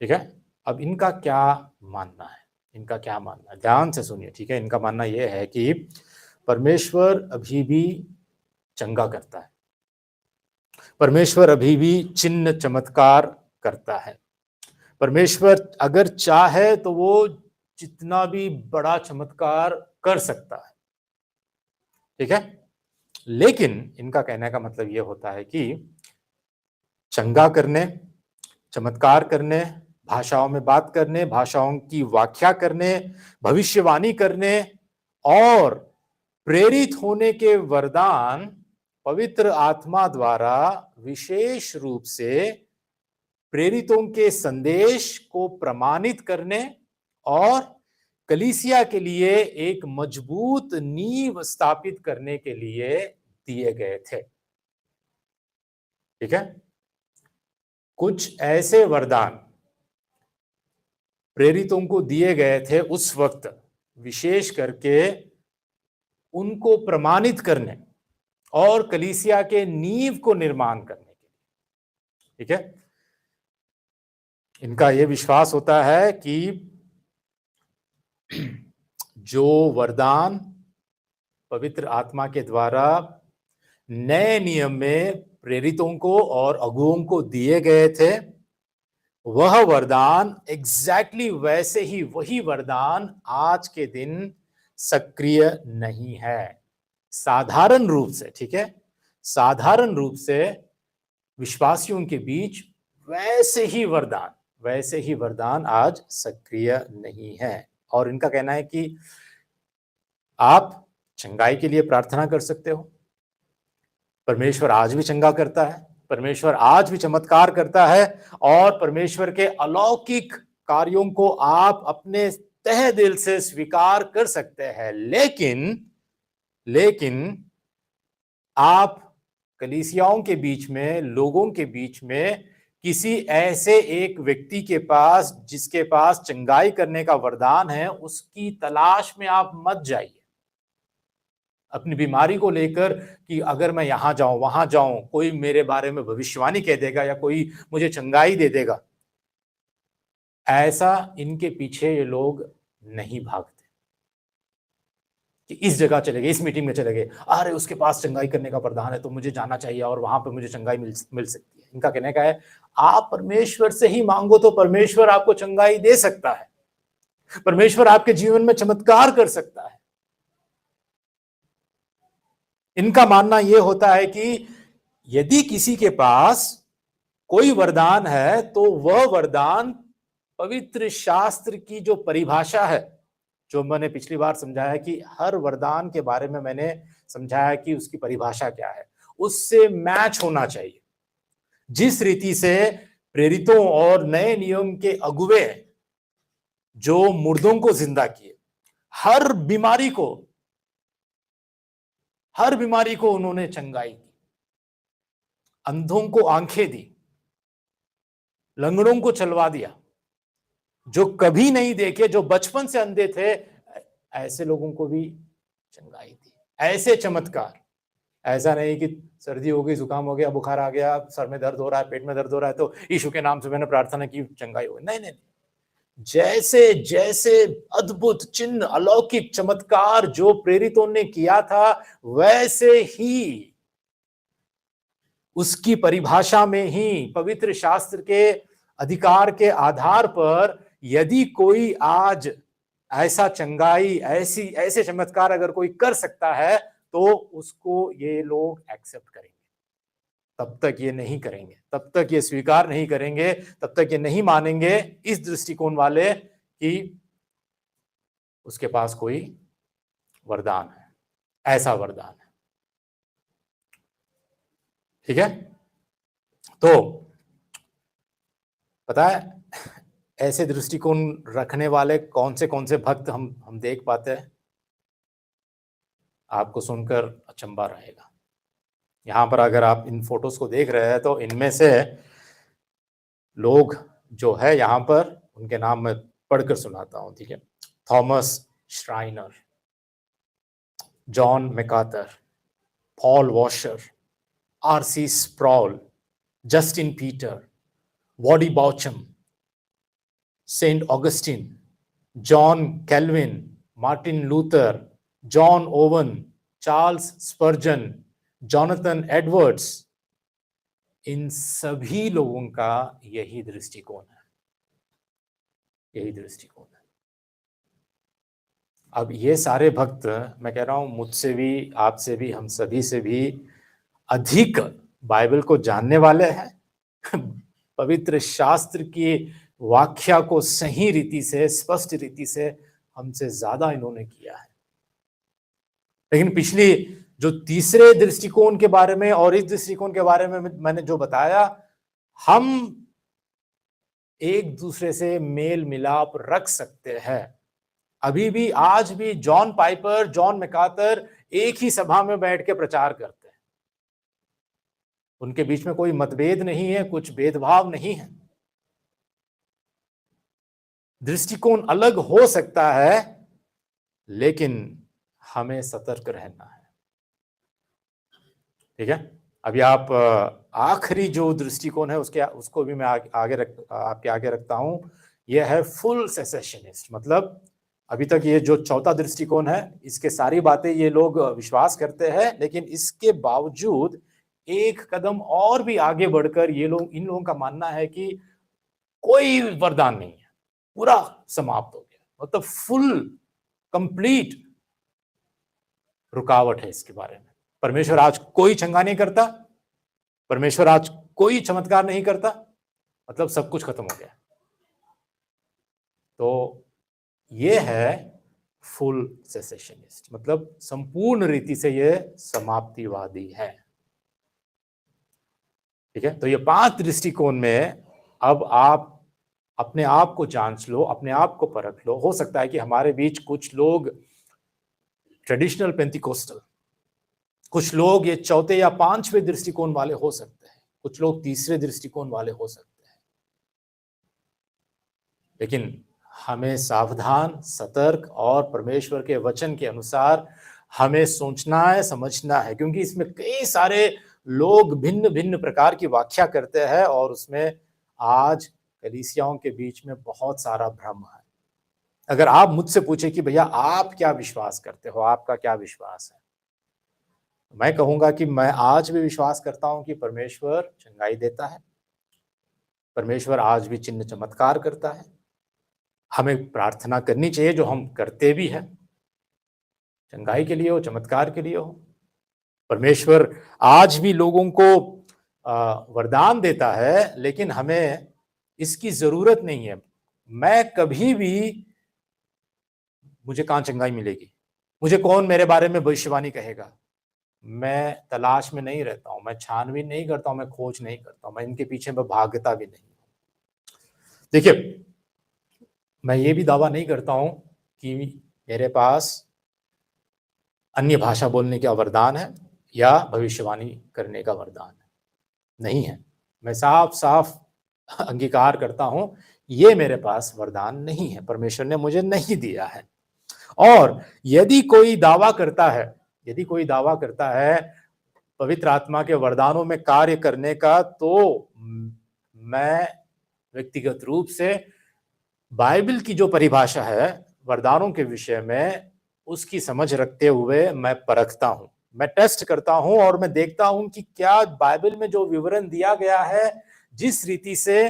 ठीक है। अब इनका क्या मानना है, इनका क्या मानना है, ध्यान से सुनिए, ठीक है। इनका मानना यह है कि परमेश्वर अभी भी चंगा करता है, परमेश्वर अभी भी चिन्ह चमत्कार करता है, परमेश्वर अगर चाहे तो वो जितना भी बड़ा चमत्कार कर सकता है, ठीक है। लेकिन इनका कहने का मतलब यह होता है कि चंगा करने, चमत्कार करने, भाषाओं में बात करने, भाषाओं की व्याख्या करने, भविष्यवाणी करने और प्रेरित होने के वरदान पवित्र आत्मा द्वारा विशेष रूप से प्रेरितों के संदेश को प्रमाणित करने और कलीसिया के लिए एक मजबूत नींव स्थापित करने के लिए दिए गए थे, ठीक है। कुछ ऐसे वरदान प्रेरितों को दिए गए थे उस वक्त, विशेष करके उनको प्रमाणित करने और कलीसिया के नींव को निर्माण करने के लिए। ठीक है, इनका यह विश्वास होता है कि जो वरदान पवित्र आत्मा के द्वारा नए नियम में प्रेरितों को और अगुओं को दिए गए थे, वह वरदान एग्जैक्टली वैसे ही वही वरदान आज के दिन सक्रिय नहीं है। साधारण रूप से, ठीक है, साधारण रूप से विश्वासियों के बीच वैसे ही वरदान आज सक्रिय नहीं है। और इनका कहना है कि आप चंगाई के लिए प्रार्थना कर सकते हो, परमेश्वर आज भी चंगा करता है, परमेश्वर आज भी चमत्कार करता है, और परमेश्वर के अलौकिक कार्यों को आप अपने तहे दिल से स्वीकार कर सकते हैं। लेकिन आप कलीसियाओं के बीच में, लोगों के बीच में किसी ऐसे एक व्यक्ति के पास जिसके पास चंगाई करने का वरदान है, उसकी तलाश में आप मत जाइए अपनी बीमारी को लेकर कि अगर मैं यहां जाऊं वहां जाऊं, कोई मेरे बारे में भविष्यवाणी कह देगा या कोई मुझे चंगाई दे देगा। ऐसा इनके पीछे ये लोग नहीं भागते कि इस जगह चले गए, इस मीटिंग में चले गए, अरे उसके पास चंगाई करने का वरदान है तो मुझे जाना चाहिए और वहां पर मुझे चंगाई मिल सकती है। इनका कहने का है आप परमेश्वर से ही मांगो तो परमेश्वर आपको चंगाई दे सकता है, परमेश्वर आपके जीवन में चमत्कार कर सकता है। इनका मानना यह होता है कि यदि किसी के पास कोई वरदान है तो वह वरदान पवित्र शास्त्र की जो परिभाषा है, जो मैंने पिछली बार समझाया कि हर वरदान के बारे में मैंने समझाया कि उसकी परिभाषा क्या है, उससे मैच होना चाहिए। जिस रीति से प्रेरितों और नए नियम के अगुवे जो मुर्दों को जिंदा किए, हर बीमारी को उन्होंने चंगाई की, अंधों को आंखें दी, लंगड़ों को चलवा दिया, जो कभी नहीं देखे, जो बचपन से अंधे थे, ऐसे लोगों को भी चंगाई दी। ऐसे चमत्कार, ऐसा नहीं कि सर्दी हो गई, जुकाम हो गया, बुखार आ गया, सर में दर्द हो रहा है, पेट में दर्द हो रहा है तो यीशु के नाम से मैंने प्रार्थना की, चंगाई हो गई। नहीं, जैसे जैसे अद्भुत चिन्ह, अलौकिक चमत्कार जो प्रेरितों ने किया था, वैसे ही उसकी परिभाषा में ही पवित्र शास्त्र के अधिकार के आधार पर यदि कोई आज ऐसा चंगाई, ऐसे चमत्कार अगर कोई कर सकता है तो उसको ये लोग एक्सेप्ट करेंगे। तब तक ये नहीं करेंगे, तब तक ये स्वीकार नहीं करेंगे, तब तक ये नहीं मानेंगे इस दृष्टिकोण वाले कि उसके पास कोई वरदान है, ऐसा वरदान है। ठीक है, तो पता है ऐसे दृष्टिकोण रखने वाले कौन से भक्त हम देख पाते हैं? आपको सुनकर अचंभा रहेगा। यहां पर अगर आप इन फोटोज को देख रहे हैं तो इनमें से लोग जो है यहां पर, उनके नाम मैं पढ़कर सुनाता हूं, ठीक है। Thomas Schreiner, John MacArthur, Paul Washer, R C. Sproul, Justin Peter, Voddie Baucham, Saint Augustine, John Calvin, Martin Luther, John Owen, Charles Spurgeon, Jonathan Edwards, इन सभी लोगों का यही दृष्टिकोण है, यही दृष्टिकोण है। अब ये सारे भक्त, मैं कह रहा हूं मुझसे भी, आपसे भी, हम सभी से भी अधिक बाइबल को जानने वाले हैं, पवित्र शास्त्र की व्याख्या को सही रीति से, स्पष्ट रीति से हमसे ज्यादा इन्होंने किया है। लेकिन पिछली जो तीसरे दृष्टिकोण के बारे में और इस दृष्टिकोण के बारे में मैंने जो बताया, हम एक दूसरे से मेल मिलाप रख सकते हैं। अभी भी, आज भी जॉन पाइपर, जॉन मैकार्थर एक ही सभा में बैठ के प्रचार करते हैं। उनके बीच में कोई मतभेद नहीं है, कुछ भेदभाव नहीं है। दृष्टिकोण अलग हो सकता है, लेकिन हमें सतर्क रहना है। ठीक है, अभी आप आखिरी जो दृष्टिकोण है उसको भी मैं आपके आगे रखता हूं। यह है फुल सेसेशनिस्ट। मतलब अभी तक ये जो चौथा दृष्टिकोण है, इसके सारी बातें ये लोग विश्वास करते हैं, लेकिन इसके बावजूद एक कदम और भी आगे बढ़कर इन लोगों का मानना है कि कोई वरदान नहीं है, पूरा समाप्त हो गया। मतलब फुल कंप्लीट रुकावट है इसके बारे में। परमेश्वर आज कोई चंगा नहीं करता, परमेश्वर आज कोई चमत्कार नहीं करता, मतलब सब कुछ खत्म हो गया। तो ये है फुल सेसेशनिस्ट, मतलब संपूर्ण रीति से ये समाप्तिवादी है। ठीक है, तो ये 5 दृष्टिकोण में अब आप अपने आप को जांच लो, अपने आप को परख लो। हो सकता है कि हमारे बीच कुछ लोग ट्रेडिशनल पेंटिकोस्टल, कुछ लोग ये चौथे या 5वें दृष्टिकोण वाले हो सकते हैं, कुछ लोग तीसरे दृष्टिकोण वाले हो सकते हैं। लेकिन हमें सावधान, सतर्क और परमेश्वर के वचन के अनुसार हमें सोचना है, समझना है, क्योंकि इसमें कई सारे लोग भिन्न भिन्न प्रकार की व्याख्या करते हैं और उसमें आज कलीसियाओं के बीच में बहुत सारा भ्रम है। अगर आप मुझसे पूछे कि भैया आप क्या विश्वास करते हो, आपका क्या विश्वास है, मैं कहूंगा कि मैं आज भी विश्वास करता हूं कि परमेश्वर चंगाई देता है, परमेश्वर आज भी चिन्ह चमत्कार करता है। हमें प्रार्थना करनी चाहिए, जो हम करते भी हैं, चंगाई के लिए हो, चमत्कार के लिए हो। परमेश्वर आज भी लोगों को वरदान देता है, लेकिन हमें इसकी जरूरत नहीं है। मैं कभी भी, मुझे कहां चंगाई मिलेगी, मुझे कौन मेरे बारे में भविष्यवाणी कहेगा, मैं तलाश में नहीं रहता हूं, मैं छानबीन नहीं करता हूं, मैं खोज नहीं करता हूं, मैं इनके पीछे मैं भागता भी नहीं। देखिए, मैं ये भी दावा नहीं करता हूं कि मेरे पास अन्य भाषा बोलने का वरदान है या भविष्यवाणी करने का वरदान है, नहीं है। मैं साफ साफ अंगीकार करता हूं, ये मेरे पास वरदान नहीं है, परमेश्वर ने मुझे नहीं दिया है। और यदि कोई दावा करता है, यदि कोई दावा करता है पवित्र आत्मा के वरदानों में कार्य करने का, तो मैं व्यक्तिगत रूप से बाइबल की जो परिभाषा है वरदानों के विषय में, उसकी समझ रखते हुए मैं परखता हूं, मैं टेस्ट करता हूं और मैं देखता हूं कि क्या बाइबल में जो विवरण दिया गया है, जिस रीति से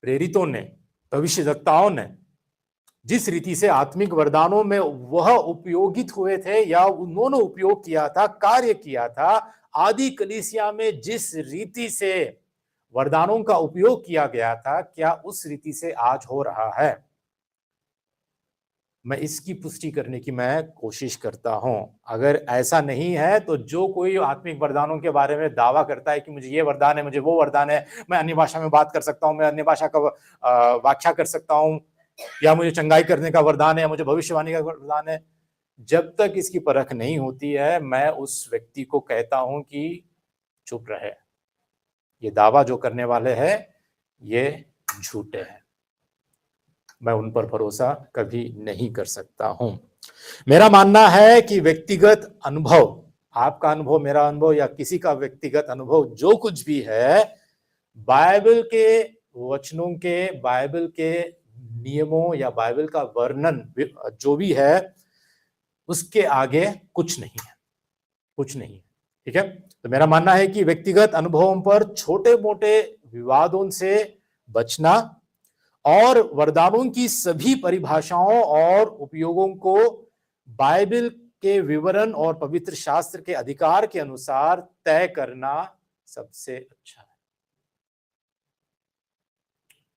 प्रेरितों ने, भविष्यवक्ताओं ने जिस रीति से आत्मिक वरदानों में वह उपयोगित हुए थे या उन्होंने उपयोग किया था, कार्य किया था, आदि कलीसिया में जिस रीति से वरदानों का उपयोग किया गया था, क्या उस रीति से आज हो रहा है, मैं इसकी पुष्टि करने की मैं कोशिश करता हूं। अगर ऐसा नहीं है, तो जो कोई आत्मिक वरदानों के बारे में दावा करता है कि मुझे ये वरदान है, मुझे वो वरदान है, मैं अन्य भाषा में बात कर सकता हूं, मैं अन्य भाषा का व्याख्या कर सकता हूं, या मुझे चंगाई करने का वरदान है, या मुझे भविष्यवाणी का वरदान है, जब तक इसकी परख नहीं होती है, मैं उस व्यक्ति को कहता हूं कि चुप रहे, ये दावा जो करने वाले हैं ये झूठे हैं, मैं उन पर भरोसा कभी नहीं कर सकता हूं। मेरा मानना है कि व्यक्तिगत अनुभव, आपका अनुभव, मेरा अनुभव या किसी का व्यक्तिगत अनुभव जो कुछ भी है, बाइबल के वचनों के, बाइबल के नियमों या बाइबल का वर्णन जो भी है, उसके आगे कुछ नहीं है, कुछ नहीं है। ठीक है, तो मेरा मानना है कि व्यक्तिगत अनुभवों पर छोटे मोटे विवादों से बचना और वरदानों की सभी परिभाषाओं और उपयोगों को बाइबल के विवरण और पवित्र शास्त्र के अधिकार के अनुसार तय करना सबसे अच्छा है।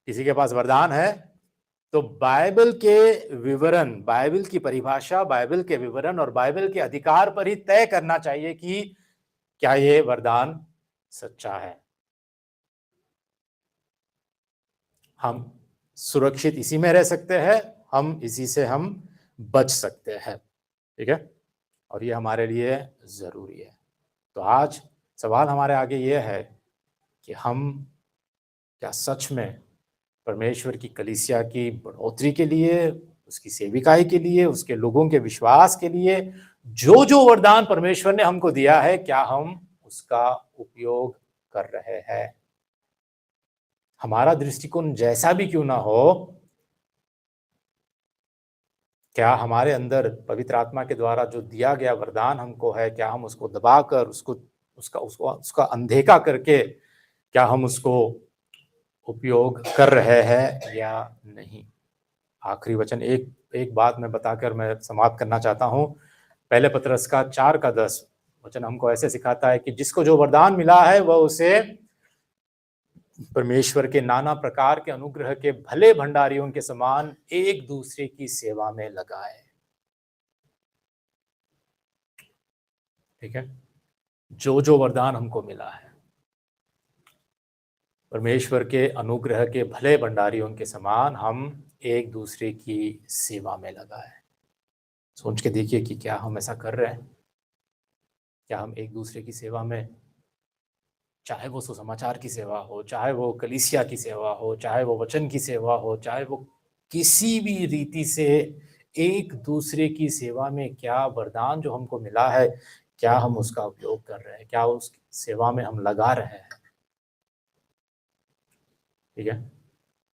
किसी के पास वरदान है, तो बाइबल के विवरण, बाइबल की परिभाषा, बाइबल के विवरण और बाइबल के अधिकार पर ही तय करना चाहिए कि क्या ये वरदान सच्चा है। हम सुरक्षित इसी में रह सकते हैं, हम इसी से हम बच सकते हैं। ठीक है, और ये हमारे लिए जरूरी है। तो आज सवाल हमारे आगे ये है कि हम क्या सच में परमेश्वर की कलीसिया की बढ़ोतरी के लिए, उसकी सेविकाई के लिए, उसके लोगों के विश्वास के लिए जो वरदान परमेश्वर ने हमको दिया है, क्या हम उसका उपयोग कर रहे हैं? हमारा दृष्टिकोण जैसा भी क्यों ना हो, क्या हमारे अंदर पवित्र आत्मा के द्वारा जो दिया गया वरदान हमको है, क्या हम उसको दबाकर उसका अनदेखा करके क्या हम उसको उपयोग कर रहे हैं या नहीं? आखिरी वचन एक एक बात मैं बताकर मैं समाप्त करना चाहता हूँ। पहले पतरस का 4 का 10 वचन हमको ऐसे सिखाता है कि जिसको जो वरदान मिला है वह उसे परमेश्वर के नाना प्रकार के अनुग्रह के भले भंडारियों के समान एक दूसरे की सेवा में लगाए। ठीक है, जो वरदान हमको मिला है परमेश्वर के अनुग्रह के भले भंडारियों के समान हम एक दूसरे की सेवा में लगाए। सोच के देखिए कि क्या हम ऐसा कर रहे हैं? क्या हम एक दूसरे की सेवा में, चाहे वो सुसमाचार की सेवा हो, चाहे वो कलीसिया की सेवा हो, चाहे वो वचन की सेवा हो, चाहे वो किसी भी रीति से एक दूसरे की सेवा में क्या वरदान जो हमको मिला है, क्या हम उसका उपयोग कर रहे हैं? क्या उस सेवा में हम लगा रहे हैं? ठीक है,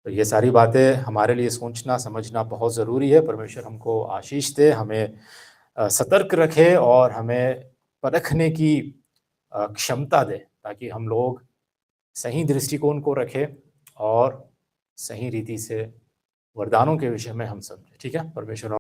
तो ये सारी बातें हमारे लिए सोचना समझना बहुत ज़रूरी है। परमेश्वर हमको आशीष दे, हमें सतर्क रखे और हमें परखने की क्षमता दे, ताकि हम लोग सही दृष्टिकोण को रखें और सही रीति से वरदानों के विषय में हम समझें। ठीक है, परमेश्वर